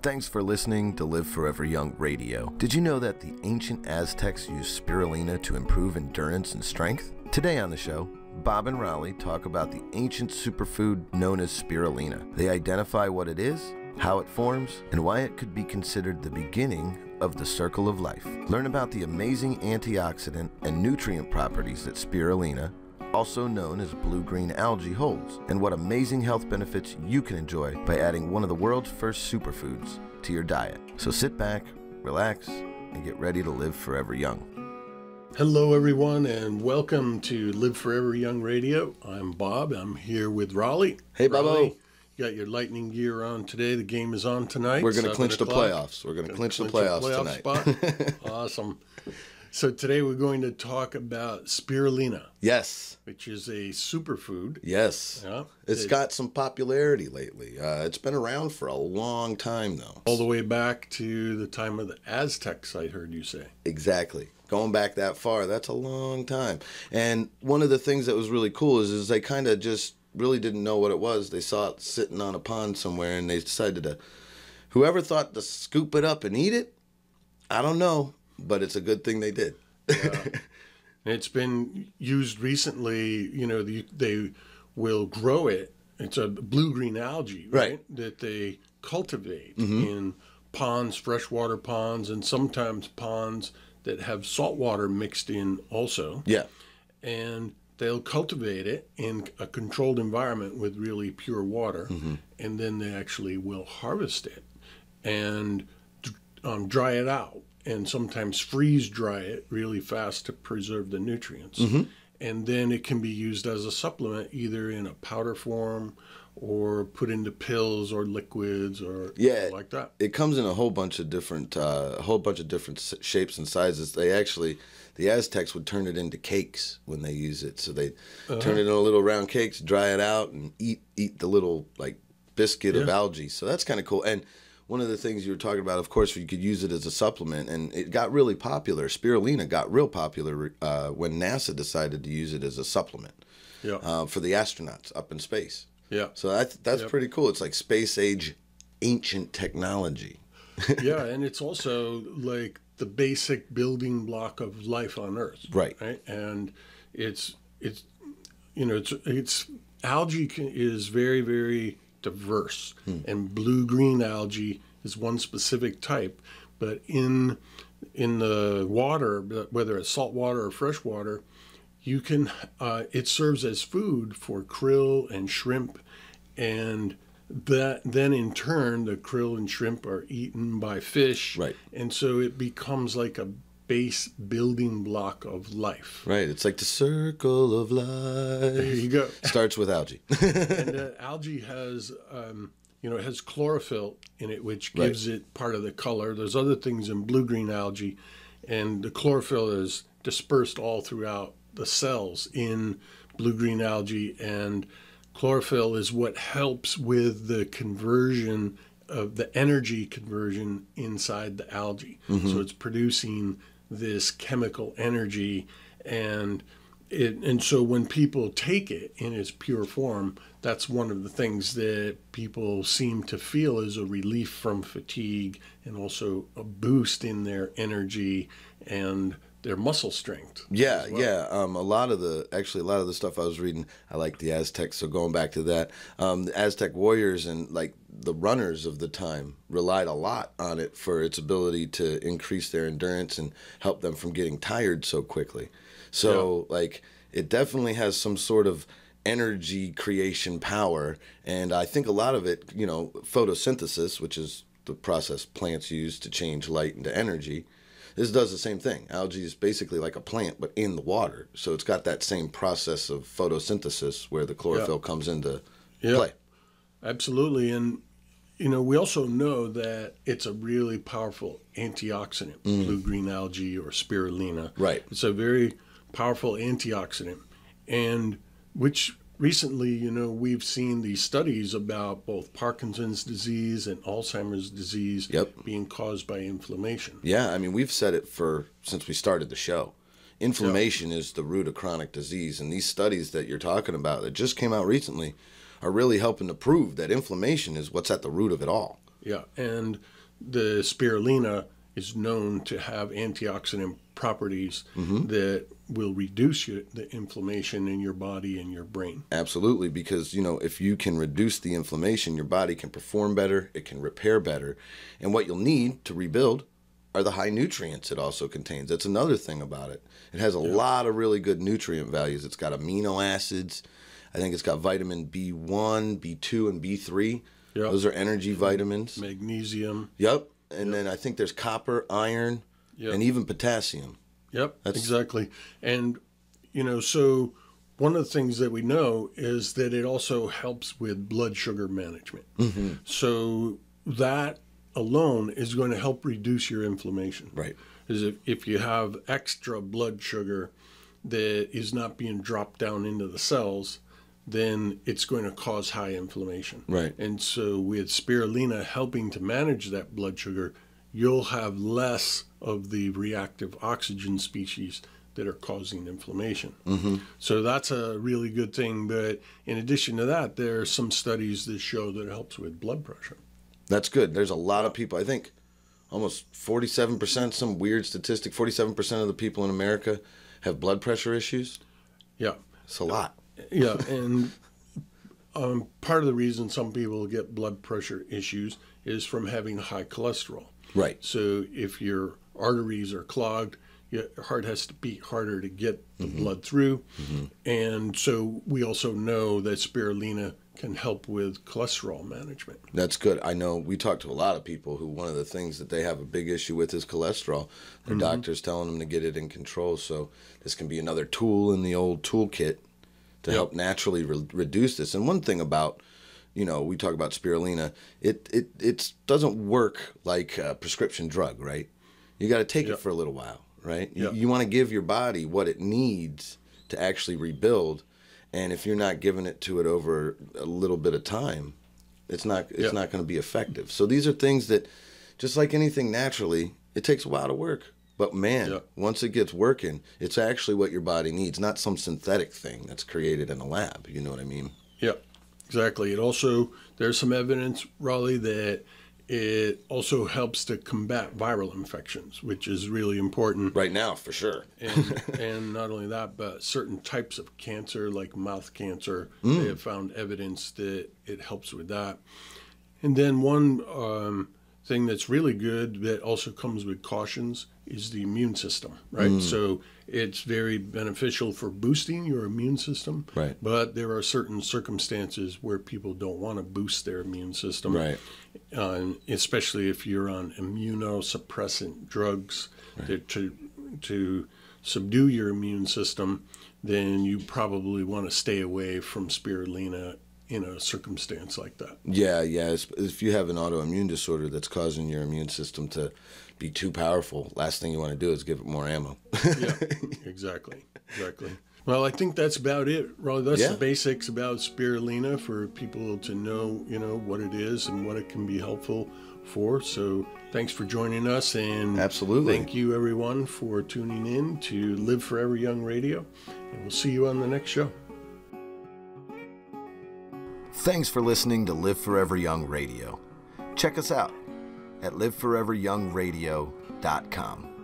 Thanks for listening to Live Forever Young Radio. Did you know that the ancient Aztecs used spirulina to improve endurance and strength? Today on the show, Bob and Rollie talk about the ancient superfood known as spirulina. They identify what it is, how it forms, and why it could be considered the beginning of the circle of life. Learn about the amazing antioxidant and nutrient properties that spirulina, also known as blue-green algae, holds, and what amazing health benefits you can enjoy by adding one of the world's first superfoods to your diet. So sit back, relax, and get ready to live forever young. Hello everyone, and welcome to Live Forever Young Radio. I'm Bob. I'm here with Rollie. Hey, Bobo. Rollie, you got your lightning gear on today. The game is on tonight. We're going to clinch the playoffs. We're going to clinch the playoffs tonight. Spot. Awesome. So today we're going to talk about spirulina. Yes. Which is a superfood. Yes. Yeah. It's got some popularity lately. It's been around for a long time, though. All the way back to the time of the Aztecs, I heard you say. Exactly. Going back that far, that's a long time. And one of the things that was really cool is they kind of just really didn't know what it was. They saw it sitting on a pond somewhere, and they decided to, whoever thought to scoop it up and eat it, I don't know. But it's a good thing they did. It's been used recently. You know, they will grow it. It's a blue-green algae, right? That they cultivate in ponds, freshwater ponds, and sometimes ponds that have salt water mixed in also. Yeah. And they'll cultivate it in a controlled environment with really pure water, and then they actually will harvest it and dry it out. And sometimes freeze dry it really fast to preserve the nutrients. And then it can be used as a supplement, either in a powder form or put into pills or liquids or like that. It comes in a whole bunch of different shapes and sizes. The Aztecs would turn it into cakes when they use it. So they turn it into little round cakes, dry it out, and eat the little like biscuit of algae. So that's kind of cool. And one of the things you were talking about, of course, you could use it as a supplement, and it got really popular. Spirulina got real popular when NASA decided to use it as a supplement for the astronauts up in space. Yeah. So that's pretty cool. It's like space-age ancient technology. Yeah, and it's also like the basic building block of life on Earth. Right. And it's algae is very, very diverse, and blue-green algae is one specific type, but in the water, whether it's salt water or fresh water, you can it serves as food for krill and shrimp, and that then in turn the krill and shrimp are eaten by fish, and so it becomes like a base building block of life. Right. It's like the circle of life. There you go. Starts with algae. And algae has, it has chlorophyll in it, which gives it part of the color. There's other things in blue-green algae, and the chlorophyll is dispersed all throughout the cells in blue-green algae, and chlorophyll is what helps with the conversion of the energy conversion inside the algae. So it's producing this chemical energy, and so when people take it in its pure form, that's one of the things that people seem to feel is a relief from fatigue, and also a boost in their energy and their muscle strength. Yeah. A lot of the stuff I was reading, I like the Aztecs. So going back to that, the Aztec warriors and like the runners of the time relied a lot on it for its ability to increase their endurance and help them from getting tired so quickly. So like it definitely has some sort of energy creation power, and I think a lot of it, photosynthesis, which is the process plants use to change light into energy. This does the same thing. Algae is basically like a plant, but in the water. So it's got that same process of photosynthesis where the chlorophyll comes into play. Absolutely. And, we also know that it's a really powerful antioxidant, blue-green algae or spirulina. Right. It's a very powerful antioxidant, and which recently, we've seen these studies about both Parkinson's disease and Alzheimer's disease being caused by inflammation. Yeah, I mean, we've said it since we started the show. Inflammation is the root of chronic disease, and these studies that you're talking about that just came out recently are really helping to prove that inflammation is what's at the root of it all. Yeah, and the spirulina is known to have antioxidant properties that will reduce the inflammation in your body and your brain. Absolutely, because, you know, if you can reduce the inflammation, your body can perform better, it can repair better. And what you'll need to rebuild are the high nutrients it also contains. That's another thing about it. It has a lot of really good nutrient values. It's got amino acids. I think it's got vitamin B1, B2, and B3. Yep. Those are energy vitamins. Magnesium. Yep. And then I think there's copper, iron, and even potassium. Yep, exactly. And, you know, so one of the things that we know is that it also helps with blood sugar management. So that alone is going to help reduce your inflammation. Right. Because if you have extra blood sugar that is not being dropped down into the cells, then it's going to cause high inflammation. Right. And so with spirulina helping to manage that blood sugar, you'll have less of the reactive oxygen species that are causing inflammation. So that's a really good thing. But in addition to that, there are some studies that show that it helps with blood pressure. That's good. There's a lot of people, I think almost 47%, some weird statistic, 47% of the people in America have blood pressure issues. Yeah. It's a lot. Yeah, and part of the reason some people get blood pressure issues is from having high cholesterol. Right. So if your arteries are clogged, your heart has to beat harder to get the blood through. And so we also know that spirulina can help with cholesterol management. That's good. I know we talk to a lot of people who one of the things that they have a big issue with is cholesterol. Their doctor's telling them to get it in control. So this can be another tool in the old toolkit to help naturally reduce this. And one thing about, you know, we talk about spirulina, it doesn't work like a prescription drug, right? You got to take it for a little while, right? You want to give your body what it needs to actually rebuild. And if you're not giving it to it over a little bit of time, it's not going to be effective. So these are things that, just like anything naturally, it takes a while to work. But man, once it gets working, it's actually what your body needs, not some synthetic thing that's created in a lab. You know what I mean? Yeah, exactly. It also, there's some evidence, Rollie, that it also helps to combat viral infections, which is really important. Right now, for sure. And not only that, but certain types of cancer, like mouth cancer, they have found evidence that it helps with that. And then one thing that's really good that also comes with cautions is the immune system, right? So it's very beneficial for boosting your immune system, right? But there are certain circumstances where people don't want to boost their immune system, right? Especially if you're on immunosuppressant drugs to subdue your immune system, then you probably want to stay away from spirulina in a circumstance like that. Yeah. If you have an autoimmune disorder that's causing your immune system to be too powerful, last thing you want to do is give it more ammo. Yeah, exactly. Well, I think that's about it, Rollie. That's the basics about spirulina for people to know, you know, what it is and what it can be helpful for. So thanks for joining us, and absolutely thank you everyone for tuning in to Live Forever Young Radio, and we'll see you on the next show. Thanks for listening to Live Forever Young Radio. Check us out at liveforeveryoungradio.com.